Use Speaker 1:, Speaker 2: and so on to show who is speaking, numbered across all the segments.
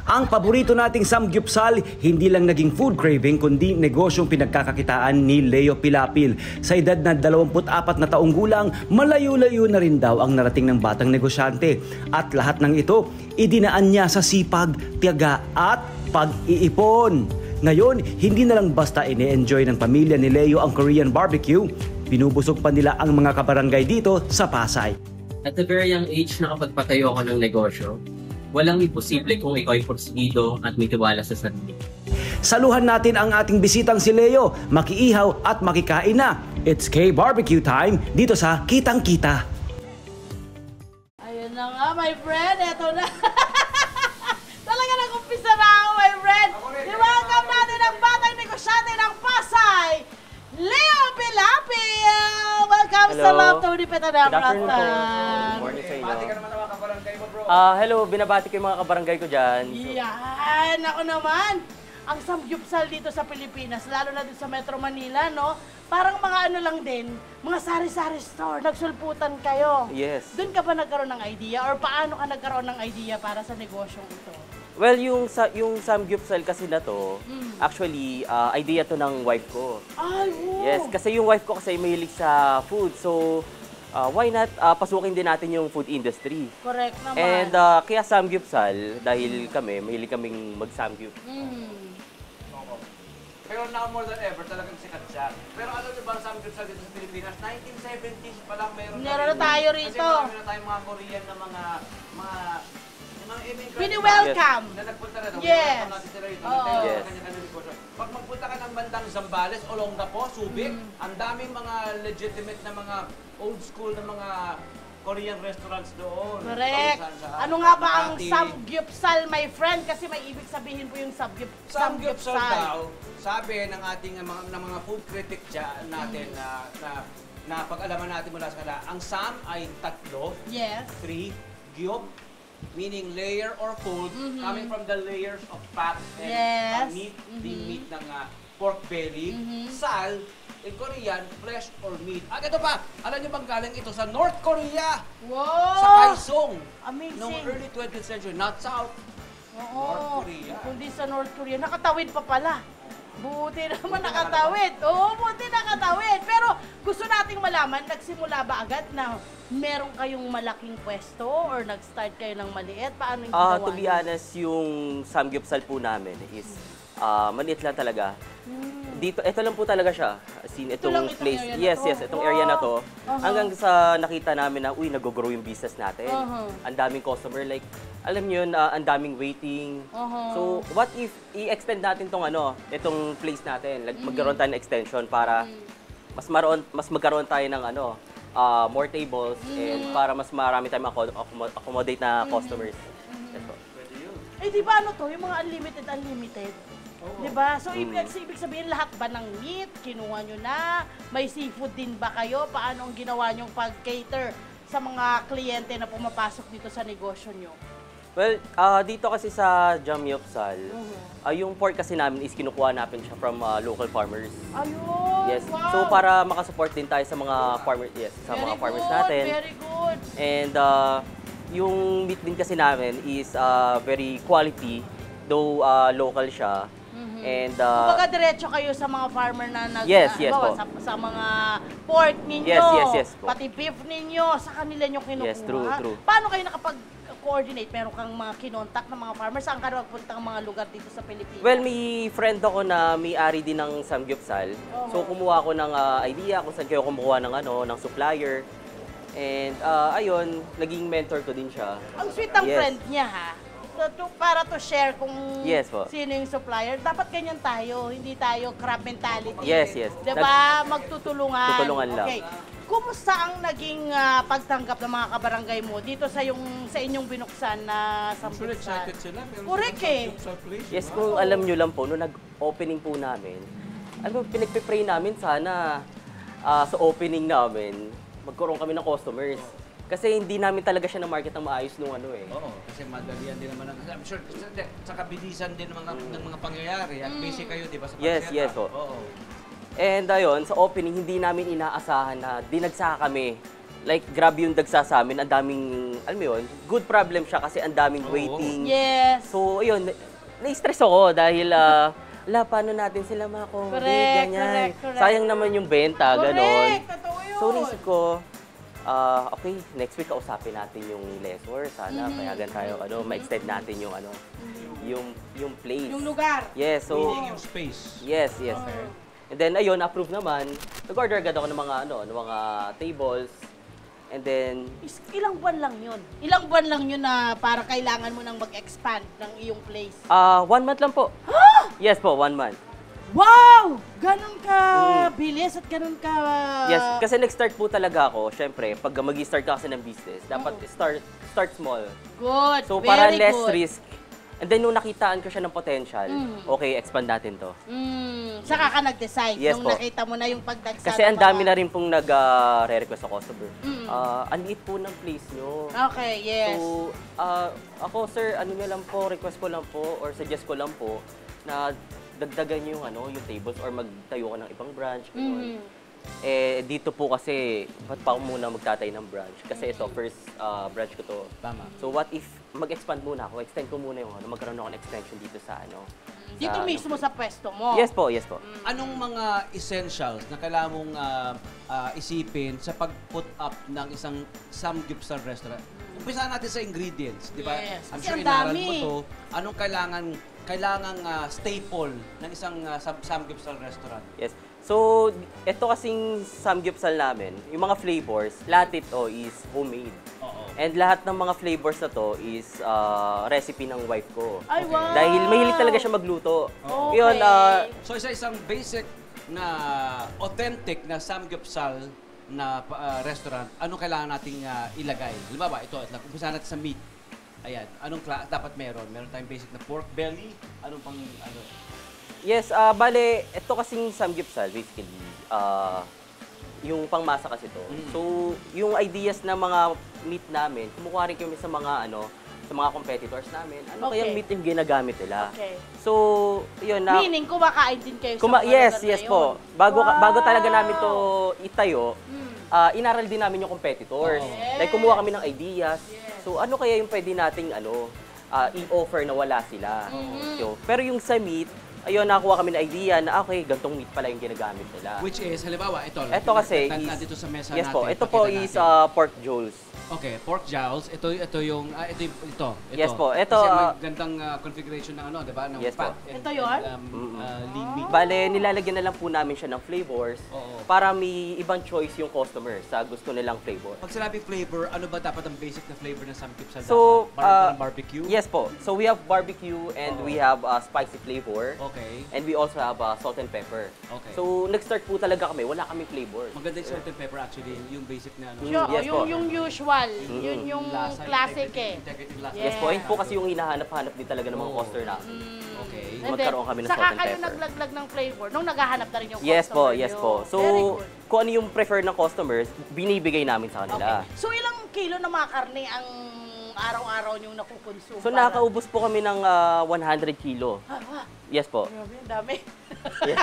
Speaker 1: Ang paborito nating samgyupsal, hindi lang naging food craving kundi negosyong pinagkakakitaan ni Leo Pilapil. Sa edad na 24 na taong gulang, malayo-layo na rin daw ang narating ng batang negosyante. At lahat ng ito, idinaan niya sa sipag, tiyaga at pag-iipon. Ngayon, hindi na lang basta ine-enjoy ng pamilya ni Leo ang Korean barbecue, binubusog pa nila ang mga kabarangay dito sa Pasay.
Speaker 2: At a very young age, nakapagpatayo ako ng negosyo. Walang imposible kung ikaw ay porsigido at may tiwala sa sarili.
Speaker 1: Saluhan natin ang ating bisitang si Leo, makiihaw at makikain na. It's K-Barbecue time dito sa Kitang Kita.
Speaker 3: Ayun na nga, my friend. Eto na. Talaga nag-umpisa na ako, my friend. I-welcome natin ang batang negosyante ng Pasay, Leo Pilapil. Welcome sa Love to Dipeta na Pratan.
Speaker 2: Morning sa inyo.
Speaker 1: Bati ka naman ang mga kabarangay mo, bro.
Speaker 2: Hello, binabati ko yung mga kabarangay ko dyan.
Speaker 3: Yan, ako naman. Ang samgyupsal dito sa Pilipinas, lalo na dito sa Metro Manila, no? Parang mga ano lang din, mga sari-sari store, nagsulputan kayo.
Speaker 2: Yes.
Speaker 3: Doon ka ba nagkaroon ng idea or paano ka nagkaroon ng idea para sa negosyong ito?
Speaker 2: Well, yung samgyupsal kasi na to, actually, idea to ng wife ko.
Speaker 3: Ay, wow.
Speaker 2: Yes, kasi yung wife ko kasi mahilig sa food. So, why not pasukin din natin yung food industry?
Speaker 3: Correct naman.
Speaker 2: And kaya samgyupsal, dahil kami, mahilig kaming mag-samgyup.
Speaker 1: Pero now more than ever, talagang sikat siya. Pero alam niyo ba ang samgyupsal dito sa Pilipinas? 1970s pa lang meron
Speaker 3: na tayo rito.
Speaker 1: Kasi marami na tayong mga Korean na mga immigrants.
Speaker 3: Pini-welcome.
Speaker 1: Na nagpunta na daw.
Speaker 3: Yes.
Speaker 1: Welcome natin sila rito.
Speaker 2: Yes.
Speaker 1: Kanya-kanya negosyo. Pag magpunta ka ng bandang Zambales, Olongapo, Subic, ang daming mga legitimate na mga old school na mga Korean restaurants doon.
Speaker 3: Correct. Ano nga ba ang samgyupsal, my friend? Kasi may ibig sabihin po yung
Speaker 1: samgyupsal daw, sabi ng ating mga food critic dyan natin na pag-alaman natin mula sa kanila, ang sam ay tatlo,
Speaker 3: yes,
Speaker 1: 3, gyup, meaning layer or fold, coming from the layers of fat and
Speaker 3: yes,
Speaker 1: meat, the meat ng pork belly, sal, in Korean, flesh or meat. At ito pa, alam niyo bang galing ito sa North Korea?
Speaker 3: wow,
Speaker 1: Sa Kaesong.
Speaker 3: Amazing.
Speaker 1: Noong early 20th century, not South.
Speaker 3: Oo.
Speaker 1: North Korea.
Speaker 3: Kundi sa North Korea. Nakatawid pa pala. Buti naman nakatawid. Oo, buti nakatawid. Pero gusto nating malaman, nagsimula ba agad na meron kayong malaking pwesto or nag-start kayo ng maliit? Paano yung ginawa
Speaker 2: To be honest, yung samgyupsal po namin is maliit lang talaga. Dito, ito lang po talaga siya. As in, itong place. Yes, itong area na to. Hanggang sa nakita namin na, uy, nag-grow yung business natin. Ang daming customer, like, alam niyo yun, ang daming waiting. So, what if i-extend natin itong place natin? Like, magkaroon tayo ng extension para mas magkaroon tayo ng more tables and para mas marami tayong accommodate na customers. Yes, po.
Speaker 3: Eh, di ba yung mga unlimited? Diba? So, ibig sabihin lahat ba ng meat, kinuha nyo na? May seafood din ba kayo? Paano ang ginawa nyong pag-cater sa mga kliyente na pumapasok dito sa negosyo nyo?
Speaker 2: Well, dito kasi sa Jamyupsal, yung pork kasi namin is kinukuha natin siya from local farmers.
Speaker 3: Ayun!
Speaker 2: Yes.
Speaker 3: Wow.
Speaker 2: So, para makasupport din tayo sa mga farmers, farmers natin.
Speaker 3: Very good!
Speaker 2: And yung meat din kasi namin is very quality, though local siya. And
Speaker 3: kumbaga diretso kayo sa mga farmer na
Speaker 2: yes po.
Speaker 3: Sa mga pork ninyo,
Speaker 2: yes po.
Speaker 3: pati beef ninyo, sa kanila nyo kinukuha.
Speaker 2: Yes, true.
Speaker 3: Paano kayo nakapag-coordinate? Meron kang mga kinontak ng mga farmers? Saan ka magpunta ng mga lugar dito sa Pilipinas?
Speaker 2: Well, may friend ako na may-ari din ng samgyupsal. So, kumuha ako ng idea kung saan kayo kumuha ng supplier. And ayun, naging mentor ko din siya.
Speaker 3: Ang sweet ang friend niya, ha? Para to share kung sino yung supplier. Dapat ganyan tayo, hindi tayo crab mentality.
Speaker 2: Yes.
Speaker 3: Diba? Magtutulungan.
Speaker 2: Tutulungan lang.
Speaker 3: Okay. Kumusta ang naging pagtanggap ng mga kabarangay mo dito sa inyong binuksan na samgyupsal?
Speaker 1: Excited sila.
Speaker 3: Correct eh.
Speaker 2: Yes, kung alam nyo lang po, nung nag-opening po namin, pinagpipray namin sana sa opening namin, magkaroon kami ng customers. Kasi hindi namin talaga siya na-market ng maayos nung
Speaker 1: Oo, kasi madalian din naman. I'm sure, sa kabilisan din ng mga pangyayari at busy kayo, di ba, sa pagseta?
Speaker 2: Yes po. And ayun, sa opening, hindi namin inaasahan na dinagsa kami like, grabe yung dagsa sa amin. Ang daming, alam mo yun, good problem siya kasi ang daming waiting.
Speaker 3: Yes.
Speaker 2: So, ayun, na-stress ako dahil, paano natin sila makakomodate,
Speaker 3: Correct,
Speaker 2: ganyan.
Speaker 3: correct.
Speaker 2: Sayang naman yung benta, ganon.
Speaker 3: Correct, totoo yun.
Speaker 2: So, naisip ko, okay, next week kausapin natin yung lessor. Sana payagan tayo, ma-extend natin yung, yung place.
Speaker 3: Yung lugar.
Speaker 2: Yes, so,
Speaker 4: Yung space.
Speaker 2: yes. And then, ayun, approve naman. Nag-order agad ako ng mga tables. And then,
Speaker 3: Ilang buwan lang yun? Ilang buwan lang yun na para kailangan mo nang mag-expand ng iyong place?
Speaker 2: 1 month lang po. Yes po, 1 month.
Speaker 3: Wow! Ganun ka bilis at ganun ka...
Speaker 2: Yes, kasi nag-start po talaga ako. Syempre, pag mag-start ka kasi ng business, dapat start small.
Speaker 3: Good,
Speaker 2: So,
Speaker 3: very
Speaker 2: para less
Speaker 3: good.
Speaker 2: risk. And then, nung nakitaan ko siya ng potential, okay, expand natin to.
Speaker 3: Saka ka nag-decide
Speaker 2: Yes
Speaker 3: nung
Speaker 2: po.
Speaker 3: nakita mo na yung pagdagsa.
Speaker 2: Kasi
Speaker 3: ng
Speaker 2: ang dami
Speaker 3: mga-
Speaker 2: na rin pong nag-re-request sa customer. Ang liit po ng place nyo.
Speaker 3: Okay, yes.
Speaker 2: So, ako, sir, ano nyo lang po, request ko lang po, or suggest ko lang po, na dagdagan nyo yung tables or magtayo ka ng ibang branch. Ganun. Eh, dito po kasi, ba't pa ako muna magtatay ng branch? Kasi ito, first branch ko to.
Speaker 4: Tama.
Speaker 2: So, what if mag-expand muna ako? Extend ko muna yung magkaroon ako ng extension dito sa
Speaker 3: Dito mismo sa pwesto mo.
Speaker 2: Yes po, yes po.
Speaker 4: Anong mga essentials na kailangan mong isipin sa pag-put up ng isang samgyeopsal restaurant? Umpisa natin sa ingredients, di ba?
Speaker 3: Yes.
Speaker 4: I'm
Speaker 3: Kasi
Speaker 4: sure
Speaker 3: ang
Speaker 4: inaral
Speaker 3: dami.
Speaker 4: mo to. Anong kailangang staple ng isang samgyeopsal restaurant?
Speaker 2: Yes. So, ito kasing samgyeopsal namin, yung mga flavors, lahat ito is homemade.
Speaker 4: Oo.
Speaker 2: And lahat ng mga flavors na to is recipe ng wife ko.
Speaker 3: Ay, wow!
Speaker 2: Dahil mahilig talaga siya magluto.
Speaker 3: Okay.
Speaker 2: Yun,
Speaker 4: So isang basic na authentic na samgyeopsal na restaurant, anong kailangan nating ilagay? Halimbawa, ito, umpisa natin sa meat. Ayan, anong dapat meron? Meron tayong basic na pork belly? Anong pang,
Speaker 2: yes, bale, ito kasing samgyeopsal, basically, yung pangmasa kasi to. So, yung ideas na mga meat namin, kumukuha rin kami sa mga, sa mga competitors namin. Ano
Speaker 3: Okay.
Speaker 2: kayang meat yung ginagamit nila?
Speaker 3: Okay.
Speaker 2: So, yun na.
Speaker 3: Meaning, kumakain din kayo sa mga
Speaker 2: Yes,
Speaker 3: lugar na
Speaker 2: yes
Speaker 3: yun.
Speaker 2: po. Bago talaga namin to
Speaker 3: Wow.
Speaker 2: itayo, inaral din namin yung competitors.
Speaker 3: Yes.
Speaker 2: Like, kumuha kami ng ideas. So, ano kaya yung pwede nating i-offer na wala sila? So, pero yung sa meat, ayun, nakakuha kami ng idea na, okay, gantong meat pala yung ginagamit nila.
Speaker 4: which is, halimbawa, ito.
Speaker 2: Ito kasi is,
Speaker 4: nandito sa mesa
Speaker 2: yes
Speaker 4: natin.
Speaker 2: po, ito po
Speaker 4: pakita
Speaker 2: is
Speaker 4: natin.
Speaker 2: pork jowls.
Speaker 4: Okay, pork jowls. Ito yung, ito.
Speaker 2: Yes po, ito,
Speaker 4: Kasi may gandang configuration ng di ba? Ng
Speaker 2: Yes
Speaker 4: fat
Speaker 2: po.
Speaker 4: and,
Speaker 3: Ito yun?
Speaker 4: lean meat.
Speaker 2: Bale, nilalagyan na lang po namin siya ng flavors
Speaker 4: Oo.
Speaker 2: para may ibang choice yung customer sa gusto nilang flavor.
Speaker 4: Pag sinabing flavor, ano ba dapat ang basic na flavor ng samgyeopsal?
Speaker 2: So,
Speaker 4: barbecue?
Speaker 2: Yes po. So, we have barbecue and we have spicy flavor.
Speaker 4: Okay.
Speaker 2: And we also have salt and pepper.
Speaker 4: Okay.
Speaker 2: So, nag-start po talaga kami. Wala kaming flavor.
Speaker 4: Maganda yung salt and pepper actually, yung basic na
Speaker 2: Yes po.
Speaker 3: yung usual, yun yung
Speaker 4: lasa,
Speaker 3: classic
Speaker 4: integrity lasa.
Speaker 2: Yes po.
Speaker 3: Yeah.
Speaker 2: Yun po kasi yung hinahanap-hanap din talaga ng mga
Speaker 4: Oo.
Speaker 2: customer namin.
Speaker 4: Okay.
Speaker 3: And then,
Speaker 2: Magkaroon kami ng
Speaker 3: saka
Speaker 2: salt and
Speaker 3: kayo
Speaker 2: pepper.
Speaker 3: naglaglag ng flavor nung naghahanap na rin yung
Speaker 2: Yes po,
Speaker 3: customer
Speaker 2: yes
Speaker 3: nyo.
Speaker 2: po. So,
Speaker 3: Very good.
Speaker 2: kung ano yung prefer ng customers, binibigay namin sa kanila.
Speaker 3: Okay. So, ilang kilo ng mga karne ang araw-araw niyong nakukonsume?
Speaker 2: So, nakakaubos po kami ng 100 kilo. Yes po.
Speaker 3: Grabe, ang dami.
Speaker 2: Yes.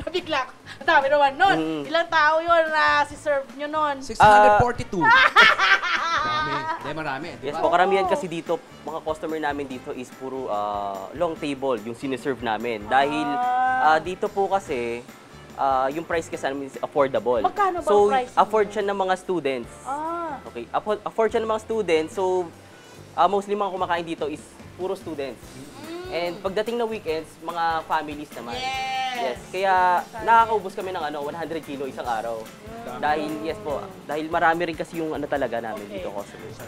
Speaker 3: Bigla. Ang dami naman nun. Ilang tao yun na si-serve nyo nun?
Speaker 4: 642. Marami. Hindi, marami. Di
Speaker 2: Yes
Speaker 4: ba?
Speaker 2: po, karamihan kasi dito, mga customer namin dito is puro long table yung siniserve namin. Dahil dito po kasi, yung price kasi namin is affordable.
Speaker 3: Magkano ba
Speaker 2: so,
Speaker 3: ang price
Speaker 2: afford siya ng mga students. Okay, afford siya ng mga students. So, mostly mga kumakain dito is puro students. And pagdating ng weekends, mga families naman.
Speaker 3: Yes.
Speaker 2: Kaya nakakaubos kami ng 100 kilo isang araw. Dahil, yes po, dahil marami rin kasi yung talaga namin
Speaker 3: Okay.
Speaker 2: dito customers.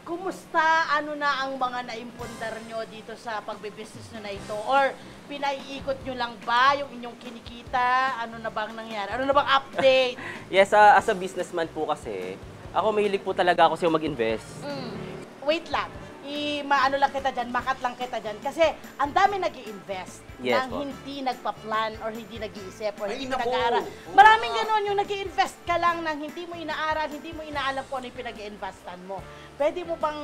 Speaker 3: Kumusta, ano na ang mga naimpundar nyo dito sa pagbe-business nyo na ito? Or pinaiikot nyo lang ba yung inyong kinikita? Ano na bang nangyari? Ano na bang update?
Speaker 2: Yes, as a businessman po kasi, ako mahilig po talaga ako mag-invest.
Speaker 3: Wait lang. maano lang kita dyan, makat lang kita dyan. Kasi ang dami nag-i-invest
Speaker 2: Yes,
Speaker 3: nang
Speaker 2: po.
Speaker 3: hindi nagpa-plan or hindi nag-iisip or
Speaker 4: Ay,
Speaker 3: hindi
Speaker 4: naku!
Speaker 3: nag-aaral. Maraming ganun yung nag-i-invest ka lang nang hindi mo inaaral, hindi mo inaalam kung ano yung pinag-i-investan mo. Pwede mo bang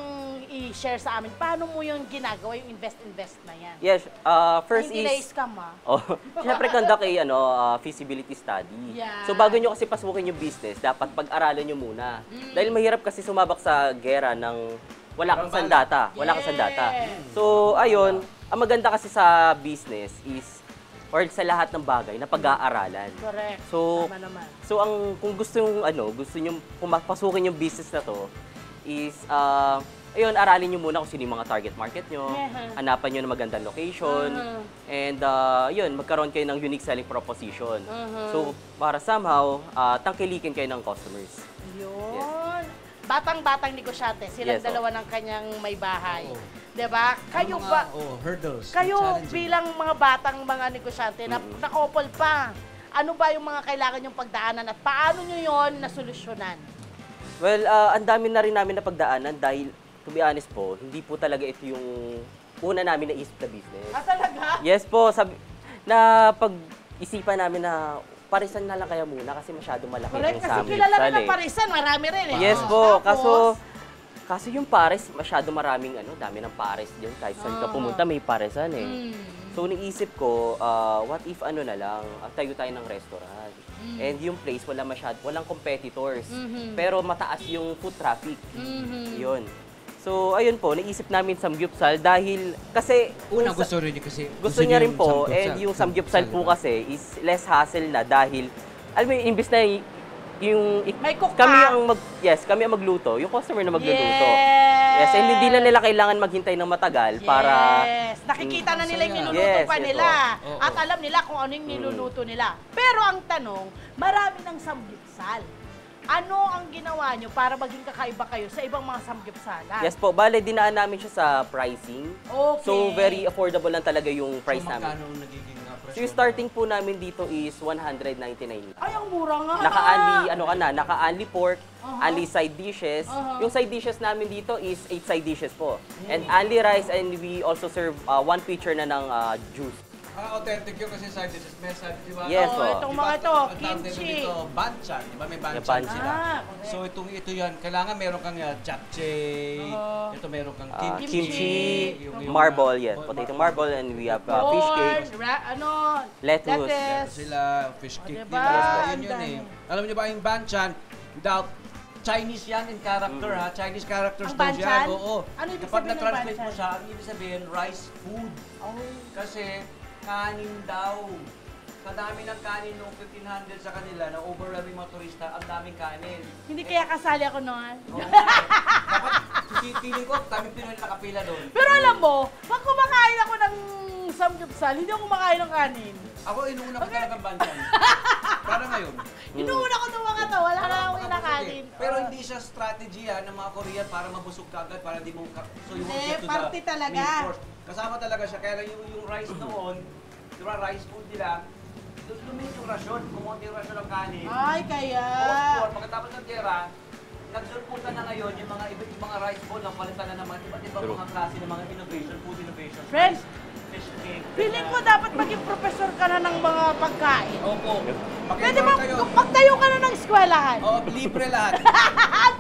Speaker 3: i-share sa amin paano mo yung ginagawa, yung invest na yan?
Speaker 2: Yes, first
Speaker 3: hindi
Speaker 2: is...
Speaker 3: na-scam
Speaker 2: Oh, syempre conduct a feasibility study.
Speaker 3: Yeah.
Speaker 2: So bago nyo kasi pasukin yung business, dapat pag-aralan nyo muna. Dahil mahirap kasi sumabak sa gera ng wala kang sandata. Wala kang sandata. So ayun, ang maganda kasi sa business is or sa lahat ng bagay na pag-aaralan.
Speaker 3: Correct.
Speaker 2: So,
Speaker 3: Tama naman.
Speaker 2: so ang kung gusto niyo pasukin yung business na to is ayun, aralin nyo muna kung sino yung mga target market nyo, hanapan nyo ng magandang location, and yun, magkaroon kayo ng unique selling proposition. So, para somehow, tangkilikin kayo ng customers.
Speaker 3: Yun. Batang-batang negosyante, silang
Speaker 2: Yes, oh.
Speaker 3: dalawa ng kanyang may bahay. 'Di ba? Kayo
Speaker 4: Ano
Speaker 3: ba?
Speaker 4: hurdles.
Speaker 3: Kayo
Speaker 4: challenging.
Speaker 3: bilang mga batang mga negosyante na nakopol pa, ano ba yung mga kailangan yung pagdaanan at paano nyo yon nasolusyonan?
Speaker 2: Well, ang dami na rin namin na pagdaanan dahil, to be honest po, hindi po talaga ito yung una namin naisip na business.
Speaker 3: Ah, talaga?
Speaker 2: Yes po, na pag-isipan namin na parisan na lang kaya muna kasi masyado malaki
Speaker 3: Correct,
Speaker 2: yung
Speaker 3: kasi
Speaker 2: samgyeopsal
Speaker 3: kilala na
Speaker 2: eh.
Speaker 3: ng parisan, marami rin eh.
Speaker 2: Yes
Speaker 3: Oh,
Speaker 2: po,
Speaker 3: tapos,
Speaker 2: kaso yung pares, masyado maraming dami ng pares diyan kahit saan ka pumunta may paresan eh. So niisip ko, what if na lang, tayo tayo ng restaurant. And yung place walang competitors. Pero mataas yung foot traffic. Yun. So ayun po, naisip namin samgyeopsal dahil kasi
Speaker 4: Una, gusto rin niya kasi.
Speaker 2: gusto niya rin
Speaker 4: yung
Speaker 2: po,
Speaker 4: samgyeopsal.
Speaker 2: and yung samgyeopsal po
Speaker 4: diba?
Speaker 2: kasi is less hassle na dahil, alam mo, imbis na
Speaker 3: May cook
Speaker 2: kami
Speaker 3: ka.
Speaker 2: kami ang magluto, yung customer na magluluto.
Speaker 3: Yes.
Speaker 2: Yes, and hindi na nila kailangan maghintay ng matagal para,
Speaker 3: Yes. Nakikita na nila yung niluluto
Speaker 2: Yes,
Speaker 3: pa
Speaker 2: yes
Speaker 3: nila.
Speaker 4: po. Oo.
Speaker 3: At alam nila kung ano yung niluluto nila. Pero ang tanong, marami ng samgyupsal. Ano ang ginawa nyo para maging kakaiba kayo sa ibang mga samgyupsalan?
Speaker 2: yes po, bale, dinaan namin siya sa pricing.
Speaker 3: Okay.
Speaker 2: So, very affordable lang talaga yung price
Speaker 4: So,
Speaker 2: namin.
Speaker 4: magkano ang nagiging presyo?
Speaker 2: So, yung starting po namin dito is 199.
Speaker 3: Ay, ang mura nga.
Speaker 2: Naka-only pork, only side dishes. Yung side dishes namin dito is 8 side dishes po. And only rice, and we also serve 1 pitcher na ng juice.
Speaker 4: Authentic yun kasi side dishes. May side, di ba?
Speaker 2: Yes,
Speaker 3: Oh,
Speaker 2: po.
Speaker 3: itong
Speaker 4: Di ba,
Speaker 3: mga to,
Speaker 4: ang tawag nila
Speaker 3: kimchi.
Speaker 4: dito, banchan. Di ba may banchan
Speaker 2: banchan.
Speaker 4: sila?
Speaker 3: correct.
Speaker 4: So ito yan, kailangan meron kang japchae, ito meron kang kimchi,
Speaker 2: Kimchi,
Speaker 4: yung,
Speaker 2: marble, yes. Potato marble, and we have fish cake,
Speaker 3: lettuce.
Speaker 2: lettuce.
Speaker 4: Meron sila, fish
Speaker 3: O,
Speaker 4: cake,
Speaker 3: diba?
Speaker 4: diba?
Speaker 3: Ang
Speaker 4: Yun yun eh.
Speaker 3: dami.
Speaker 4: Alam niyo ba yung banchan, without Chinese yan in character ha, Chinese characters
Speaker 3: Ang
Speaker 4: daw
Speaker 3: banchan?
Speaker 4: yan. Oo.
Speaker 3: Ano ibig
Speaker 4: Kapag
Speaker 3: sabihin ng
Speaker 4: na-translate mo
Speaker 3: banchan?
Speaker 4: siya, ang ibig sabihin, rice food. Kasi kanin daw. Sa dami ng kanin noong 1500 sa kanila, na overwhelming mga turista, ang daming kanin.
Speaker 3: Hindi kaya kasali ako noon.
Speaker 4: Dapat, feeling ko, daming Pinoy na nakapila doon.
Speaker 3: Pero alam mo, pag kumakain ako ng samgyupsal, hindi ako kumakain ng kanin.
Speaker 4: Ako, inuuna ko talagang banchan. Para ngayon.
Speaker 3: Inuuna ko itong mga to, wala na akong kinakain.
Speaker 4: Pero hindi siya strategy ng mga Korean para mabusog ka agad, para di mo so you won't
Speaker 3: Hindi,
Speaker 4: get to
Speaker 3: party
Speaker 4: the
Speaker 3: talaga.
Speaker 4: main course. Kasama talaga siya, kaya lang yung rice noon, di ba rice food nila, lumiit yung rasyon, kumunti yung rasyon ng kanin.
Speaker 3: Ay, kaya.
Speaker 4: Post-war, pagkatapos ng gera, nagsulputan na ngayon yung mga iba't ibang rice bowl, ang palitan na naman iba't ibang mga klase ng mga innovation, food innovation.
Speaker 3: Friends,
Speaker 4: Fish cake.
Speaker 3: feeling ko dapat maging professor ka na ng mga pagkain.
Speaker 4: Opo.
Speaker 3: Pwede
Speaker 4: Mag-enroll
Speaker 3: ba,
Speaker 4: kayo.
Speaker 3: magtayo ka na ng eskwelahan?
Speaker 4: Oo, libre lahat.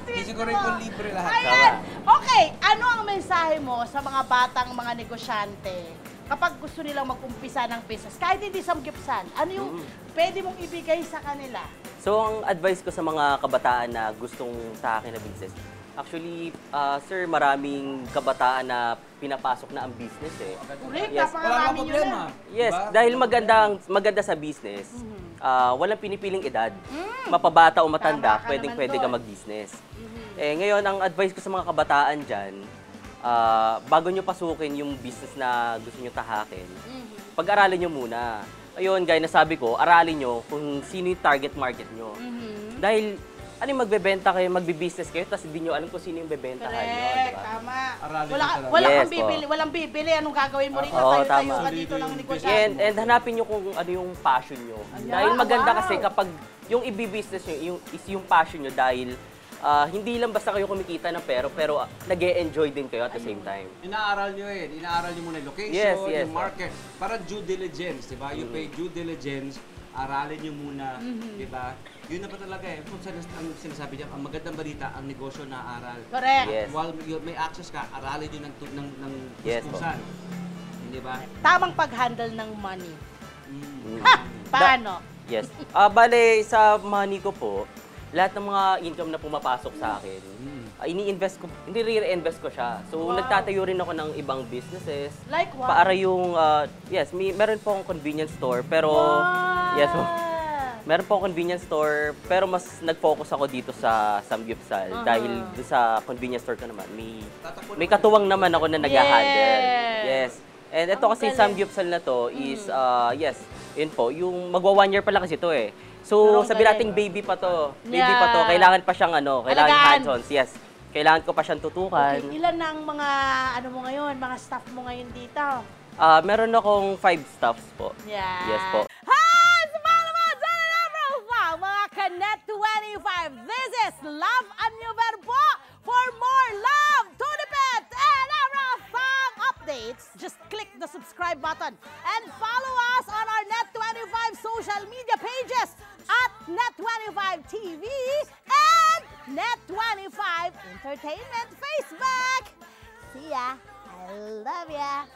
Speaker 3: Sweet
Speaker 4: Siguro
Speaker 3: mo.
Speaker 4: ko libre lahat.
Speaker 3: Ayan. Okay, ano ang mensahe mo sa mga batang mga negosyante kapag gusto nilang mag-umpisa ng business? Kahit hindi samgyupsal, ano yung pwede mong ibigay sa kanila?
Speaker 2: So, ang advice ko sa mga kabataan na gustong tahakin na business, actually, sir, maraming kabataan na pinapasok na ang business eh.
Speaker 3: Correct,
Speaker 2: Yes.
Speaker 4: Wala
Speaker 3: napakarami
Speaker 4: namang
Speaker 3: nyo
Speaker 4: problema.
Speaker 3: na.
Speaker 2: Yes,
Speaker 4: Diba?
Speaker 2: dahil maganda sa business, walang pinipiling edad. Mapabata o matanda,
Speaker 3: Tama ka
Speaker 2: pwede
Speaker 3: naman
Speaker 2: ka
Speaker 3: doon.
Speaker 2: mag-business. Eh, ngayon, ang advice ko sa mga kabataan dyan, bago nyo pasukin yung business na gusto nyo tahakin, pag-aralin nyo muna. Ayun, gaya na sabi ko, aralin nyo kung sino yung target market nyo. Dahil, ano yung magbebenta kayo, magbi-business kayo, tapos hindi nyo alam kung sino yung bebentahan nyo.
Speaker 3: Correct,
Speaker 2: Diba?
Speaker 3: tama.
Speaker 4: Aralin
Speaker 3: Wala,
Speaker 4: mo talaga.
Speaker 3: wala
Speaker 2: Yes,
Speaker 3: kang bibili,
Speaker 2: po.
Speaker 3: walang bibili. Anong gagawin mo rito?
Speaker 2: Oo,
Speaker 3: Tayo-tayo
Speaker 2: tama.
Speaker 3: ka dito ng negosyo.
Speaker 2: And hanapin nyo kung ano yung passion nyo.
Speaker 3: Ayan,
Speaker 2: Dahil maganda
Speaker 3: wow.
Speaker 2: kasi kapag yung i-business nyo is yung passion nyo dahil hindi lang basta kayo kumikita ng pero nag-e-enjoy din kayo at the same time.
Speaker 4: Inaaral nyo Inaaral nyo muna yung location,
Speaker 2: Yes, yes.
Speaker 4: yung market. Parang due diligence, di ba? You pay due diligence, aralin nyo muna, di ba? Yun na pa talaga Kung ang sinasabi niya, ang magandang balita, ang negosyo na aral.
Speaker 3: Correct.
Speaker 2: Yes.
Speaker 4: While may access ka, aralin nyo ng
Speaker 2: Yes, po.
Speaker 4: puspusan. Di ba?
Speaker 3: Tamang pag-handle ng money.
Speaker 2: Mm.
Speaker 3: Ha! Paano?
Speaker 2: Yes. Bale, sa money ko po, lahat ng mga income na pumapasok sa akin, ini-invest ko, hindi re-invest ko siya. So,
Speaker 3: Wow.
Speaker 2: nagtatayo rin ako ng ibang businesses.
Speaker 3: Like what?
Speaker 2: Para yung, yes, meron po akong convenience store, pero, yes po. Meron po akong convenience store, pero mas nag-focus ako dito sa Samgyupsal. Dahil doon sa convenience store ko naman, may katuwang naman ako na nag-handle. Yes. And ito kasi Samgyupsal na to is, yes, yun po, yung magwa 1 year pa lang kasi ito eh. So,
Speaker 3: Pero ang
Speaker 2: sabi
Speaker 3: galing.
Speaker 2: nating baby pa to. Baby
Speaker 3: Yeah.
Speaker 2: pa to. Kailangan pa siyang kailangan
Speaker 3: Alagaan.
Speaker 2: hands-ons. Yes. Kailangan ko pa siyang tutukan.
Speaker 3: Okay, ilan na ang mga, mo ngayon, mga staff mo ngayon dito?
Speaker 2: Meron akong 5 staffs po.
Speaker 3: Yeah.
Speaker 2: Yes po.
Speaker 3: Hi! Sumama mo! Sana na, mga Kanet 25. This is Love and New Verbo. For more love, to the pet, and everything updates, just click the subscribe button and follow us on our Net25 social media pages at Net25 TV and Net25 Entertainment Facebook. See ya. I love ya.